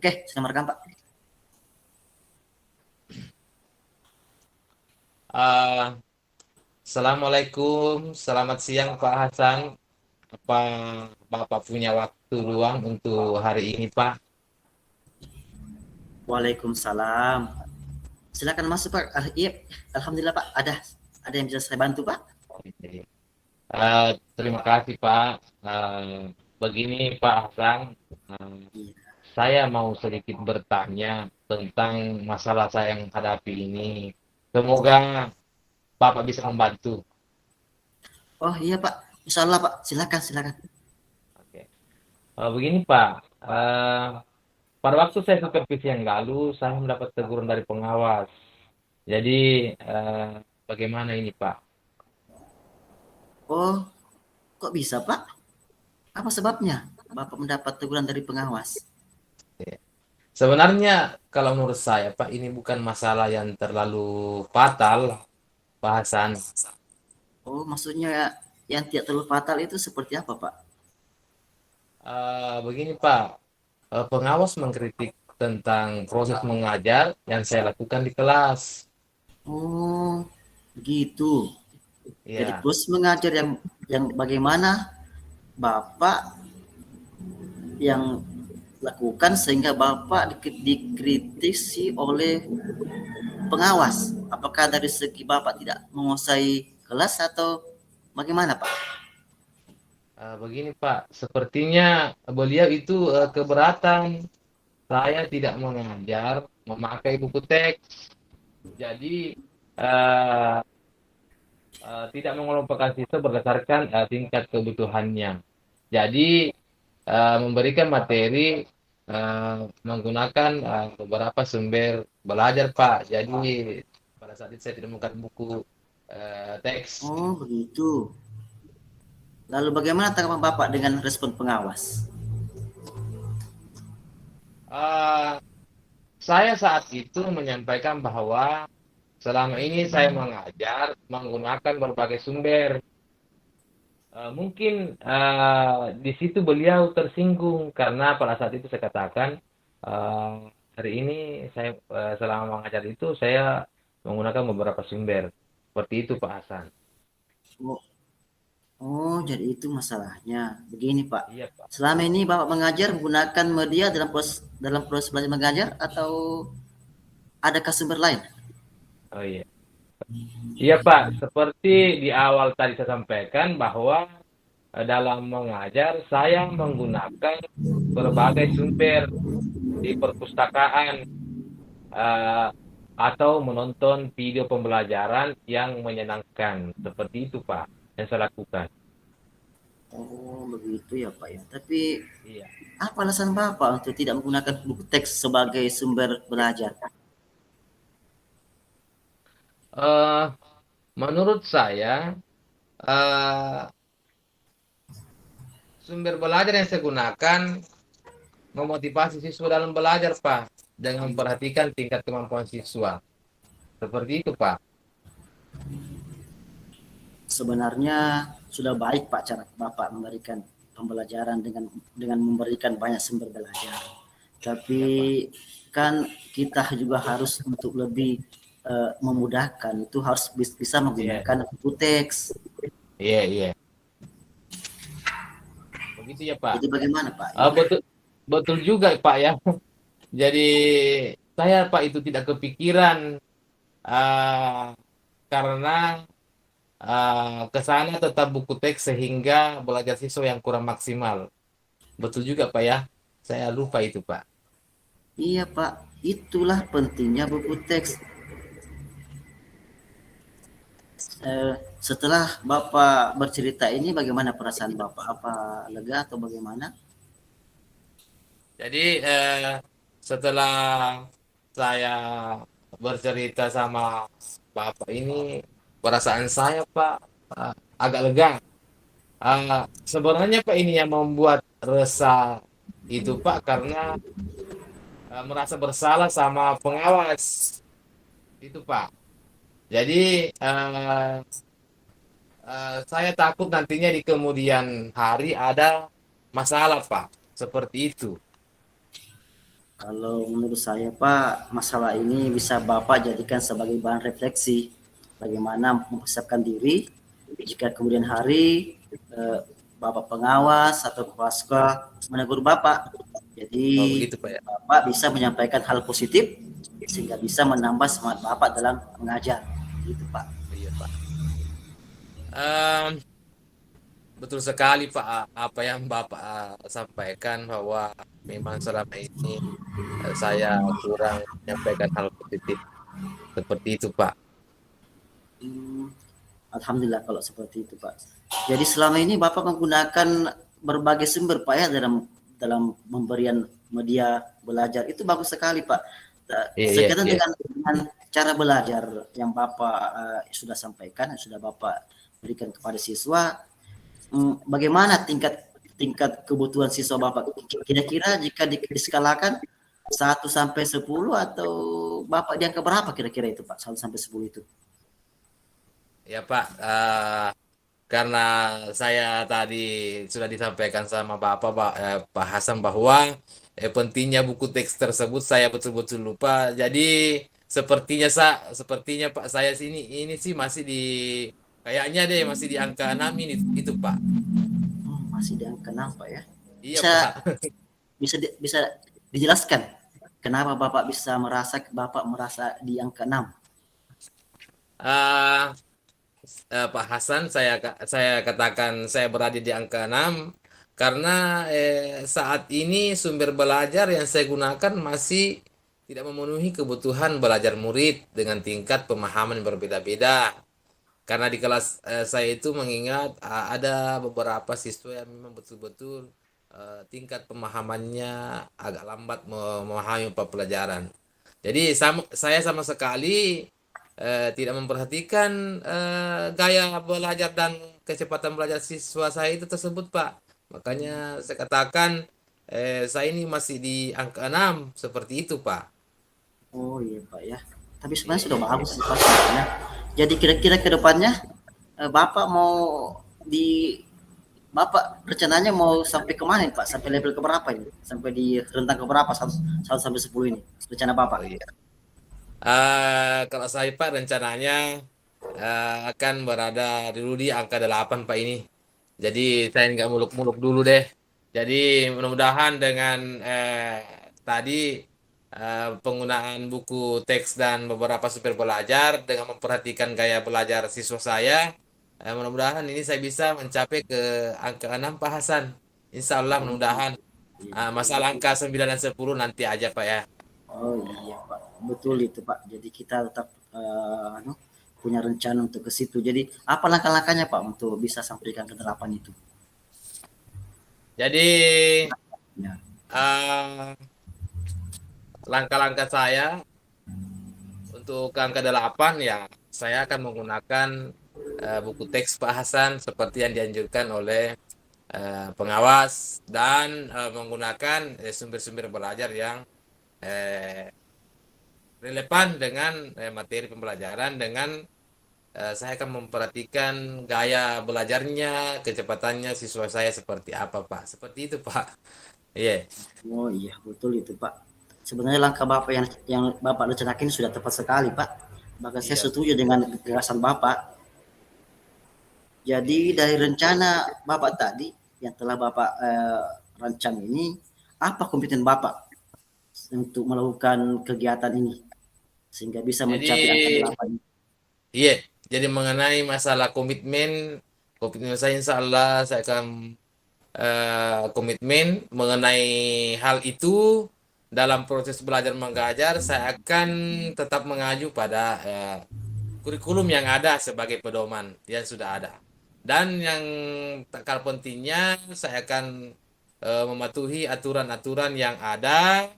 Oke, saya merekam Pak. Uh, Assalamualaikum, selamat siang Pak Hasan. Apa Bapak punya waktu luang untuk hari ini Pak? Waalaikumsalam. Silakan masuk Pak. Iya, Alhamdulillah Pak. Ada yang bisa saya bantu Pak? Terima kasih Pak. Begini Pak Hasan, uh, Iya. saya mau sedikit bertanya tentang masalah saya yang hadapi ini. Semoga Bapak bisa membantu. Oh iya Pak. Insya Allah Pak. Silakan. Oke. Begini Pak, uh, pada waktu saya supervisi yang lalu, saya mendapat teguran dari pengawas. Jadi, bagaimana ini, Pak? Oh, kok bisa Pak? Apa sebabnya? Bapak mendapat teguran dari pengawas. Sebenarnya, kalau menurut saya, Pak, ini bukan masalah yang terlalu fatal, bahasan. Oh, maksudnya yang tidak terlalu fatal itu seperti apa Pak? Begini, Pak, pengawas mengkritik tentang proses mengajar yang saya lakukan di kelas. Oh, begitu. Jadi Ya, proses mengajar yang bagaimana Bapak yang lakukan sehingga Bapak dikritisi oleh pengawas. Apakah dari segi Bapak tidak menguasai kelas atau bagaimana Pak? begini, Pak, sepertinya beliau itu keberatan saya tidak mengajar memakai buku teks. Jadi, eh, tidak mengelompokkan siswa berdasarkan tingkat kebutuhannya. Jadi memberikan materi menggunakan beberapa sumber belajar, Pak. Jadi pada saat itu saya tidak menggunakan buku teks. Oh begitu. Lalu bagaimana tanggapan Bapak dengan respon pengawas? Eh, saya saat itu menyampaikan bahwa selama ini saya mengajar menggunakan berbagai sumber. Mungkin di situ beliau tersinggung karena pada saat itu saya katakan eh, hari ini saya selama mengajar itu saya menggunakan beberapa sumber. Seperti itu Pak Hasan. Oh, oh jadi itu masalahnya. Begini Pak. Iya Pak. Selama ini Bapak mengajar menggunakan media dalam proses belajar mengajar atau adakah sumber lain? Oh iya. Iya Pak, seperti di awal tadi saya sampaikan bahwa dalam mengajar saya menggunakan berbagai sumber di perpustakaan eh, atau menonton video pembelajaran yang menyenangkan. Seperti itu, Pak, yang saya lakukan. Oh begitu ya Pak ya. Tapi Iya. apa alasan Bapak untuk tidak menggunakan buku teks sebagai sumber belajar? Eh, Menurut saya, eh, sumber belajar yang saya gunakan memotivasi siswa dalam belajar, Pak, dengan memperhatikan tingkat kemampuan siswa. Seperti itu, Pak. Sebenarnya sudah baik Pak cara Bapak memberikan pembelajaran dengan memberikan banyak sumber belajar. Tapi Iya, Pak. kan kita juga harus untuk lebih memudahkan itu harus bisa Iya, menggunakan buku teks. iya, iya. Begitu ya, Pak. Jadi bagaimana Pak ya? Betul, betul juga, Pak ya. Jadi saya, Pak, itu tidak kepikiran ah, karena ke sana tetap buku teks sehingga belajar siswa yang kurang maksimal. Betul juga, Pak ya. Saya lupa itu, Pak. Iya Pak, itulah pentingnya buku teks. Setelah Bapak bercerita ini bagaimana perasaan Bapak? Apa lega atau bagaimana? Jadi setelah saya bercerita sama Bapak ini, perasaan saya, Pak, agak lega. Sebenarnya, Pak, ini yang membuat resah itu, Pak, karena merasa bersalah sama pengawas itu, Pak. Jadi saya takut nantinya di kemudian hari ada masalah, Pak. Seperti itu. Kalau menurut saya Pak, masalah ini bisa Bapak jadikan sebagai bahan refleksi bagaimana mempersiapkan diri jika kemudian hari eh, Bapak pengawas atau kepala sekolah menegur Bapak. Oh Jadi begitu Pak ya. Bapak bisa menyampaikan hal positif sehingga bisa menambah semangat Bapak dalam mengajar. Gitu Pak. Iya Pak. Em, Betul sekali Pak, apa yang Bapak sampaikan bahwa memang selama ini saya kurang menyampaikan hal positif seperti itu Pak. Hmm, Alhamdulillah kalau seperti itu Pak. Jadi selama ini Bapak menggunakan berbagai sumber Pak ya dalam dalam pemberian media belajar itu bagus sekali Pak. Iya, iya, Sekaitan iya. dengan cara belajar yang Bapak sudah sampaikan, yang sudah Bapak berikan kepada siswa, bagaimana tingkat tingkat kebutuhan siswa Bapak? Kira-kira jika diskalakan 1 sampai 10 atau Bapak di angka berapa kira-kira itu Pak? 1 sampai 10 itu? Ya Pak, karena saya tadi sudah disampaikan sama Bapak, Pak Hasan bahwa pentingnya buku teks tersebut saya betul-betul lupa. Jadi sepertinya Pak saya ini sih masih di kayaknya deh masih di angka 6 ini itu Pak. Masih di angka 6 Pak ya. Iya Bisa Pak. bisa dijelaskan kenapa Bapak merasa di angka 6? Ah, Pak Hasan, saya katakan saya berada di angka 6 karena saat ini sumber belajar yang saya gunakan masih tidak memenuhi kebutuhan belajar murid dengan tingkat pemahaman yang berbeda-beda. Karena di kelas saya itu mengingat ada beberapa siswa yang memang betul-betul tingkat pemahamannya agak lambat memahami pelajaran. Jadi saya sama sekali tidak memperhatikan gaya belajar dan kecepatan belajar siswa saya itu tersebut, Pak. Makanya saya katakan saya ini masih di angka 6 seperti itu, Pak. Oh iya Pak ya. Tapi sebenarnya Iya, sudah iya, iya. bagus sih Pak sebenarnya. Jadi kira-kira ke depannya Bapak mau di Bapak rencananya mau sampai kemana Pak? Sampai level ke berapa ini? Sampai di rentang ke berapa? 1 sampai 10 ini rencana Bapak? Oh iya. Kalau saya Pak rencananya akan berada dulu di angka 8 Pak ini. Jadi saya nggak muluk-muluk dulu deh. Jadi mudah-mudahan dengan tadi penggunaan buku teks dan beberapa sumber belajar dengan memperhatikan gaya belajar siswa saya, mudah-mudahan ini saya bisa mencapai ke angka 6 Pak Hasan. Insya Allah Oh, mudah-mudahan. iya. Masalah angka 9 dan 10 nanti aja Pak ya. Oh iya Pak, betul itu Pak. Jadi kita tetap punya rencana untuk ke situ. Jadi apa langkah-langkahnya Pak untuk bisa sampaikan ke 8 itu? Jadi Ya. eh, langkah-langkah saya untuk angka 8 ya saya akan menggunakan buku teks Pak Hasan seperti yang dianjurkan oleh pengawas dan menggunakan sumber-sumber belajar yang eh, relevan dengan materi pembelajaran dengan saya akan memperhatikan gaya belajarnya, kecepatannya siswa saya seperti apa, Pak. Seperti itu, Pak. Iya. Oh iya, betul itu Pak. Sebenarnya langkah Bapak yang Bapak rencanakan sudah tepat sekali Pak. Bahkan saya Iya. setuju dengan gagasan Bapak. Jadi dari rencana Bapak tadi yang telah Bapak rancang ini, apa komitmen Bapak untuk melakukan kegiatan ini sehingga bisa Jadi mencapai angka 8 ini? iya. Jadi mengenai masalah komitmen saya insya Allah saya akan komitmen mengenai hal itu dalam proses belajar mengajar saya akan tetap mengacu pada kurikulum yang ada sebagai pedoman yang sudah ada. Dan yang tak kalah pentingnya saya akan mematuhi aturan-aturan yang ada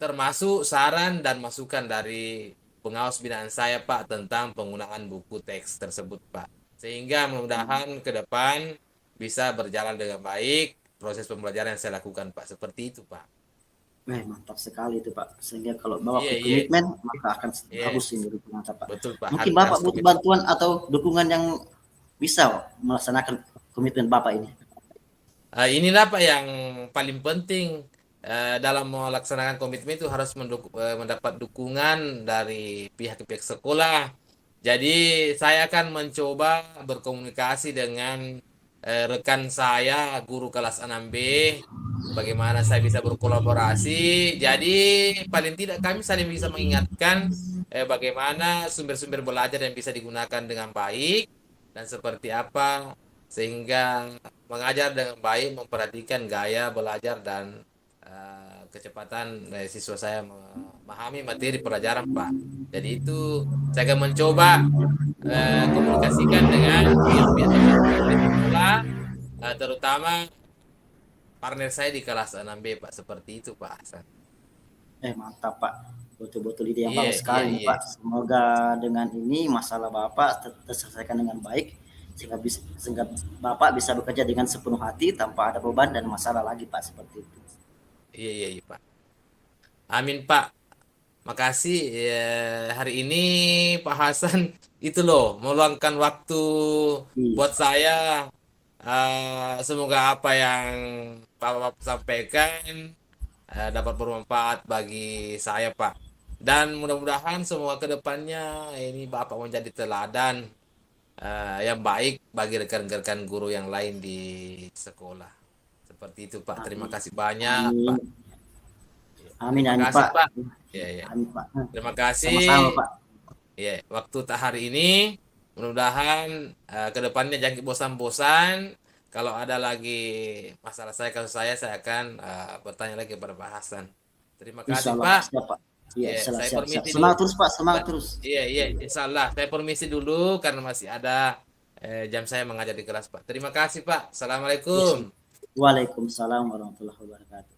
termasuk saran dan masukan dari pengawas binaan saya Pak tentang penggunaan buku teks tersebut Pak. Sehingga mudah-mudahan ke depan bisa berjalan dengan baik proses pembelajaran yang saya lakukan Pak. Seperti itu Pak. Mantap sekali itu Pak. Sehingga kalau Bapak Iya, iya, berkomitmen, maka akan iya. bagus ini mantap Pak. Betul Pak, Mungkin harus Bapak butuh komitmen. bantuan atau dukungan yang bisa melaksanakan komitmen Bapak ini. Inilah Pak yang paling penting. dalam melaksanakan komitmen itu harus mendapat dukungan dari pihak-pihak sekolah. Jadi saya akan mencoba berkomunikasi dengan rekan saya, guru kelas 6B, bagaimana saya bisa berkolaborasi. Jadi paling tidak kami saling bisa mengingatkan bagaimana sumber-sumber belajar yang bisa digunakan dengan baik dan seperti apa sehingga mengajar dengan baik memperhatikan gaya belajar dan kecepatan siswa saya memahami materi pelajaran, Pak. Jadi itu saya akan mencoba komunikasikan dengan pihak-pihak terkait di sekolah, terutama partner saya di kelas 6B, Pak. Seperti itu, Pak Hasan. Mantap Pak, betul-betul ide yang Iya, bagus iya, sekali nih iya. Pak. Semoga dengan ini masalah Bapak terselesaikan dengan baik sehingga Bapak bisa bekerja dengan sepenuh hati tanpa ada beban dan masalah lagi Pak, seperti itu. Iya, iya, iya, Pak. Amin, Pak. Makasih ya, hari ini Pak Hasan itu loh meluangkan waktu Iya, buat saya. Semoga apa yang Bapak sampaikan dapat bermanfaat bagi saya, Pak. Dan mudah-mudahan semua kedepannya ini Bapak menjadi teladan yang baik bagi rekan-rekan guru yang lain di sekolah. Seperti itu, Pak. Terima amin. kasih banyak, Amin. Pak. Amin, Terima amin kasih, Pak. Pak. Ya, ya. Amin Pak. Terima kasih. Sama-sama Pak. Ya, waktu tak hari ini mudah-mudahan kedepannya jangan bosan-bosan. Kalau ada lagi masalah saya, kasus saya akan bertanya lagi kepada Pak Hasan. Terima Insya kasih, Allah Pak, Pak. siap Pak. Iya, Ya, siap, saya siap, siap. permisi dulu. Semangat terus Pak, semangat terus. Iya, iya, insya Allah. Saya permisi dulu karena masih ada jam saya mengajar di kelas, Pak. Terima kasih, Pak. Iya, Assalamualaikum. Waalaikumsalam warahmatullahi wabarakatuh.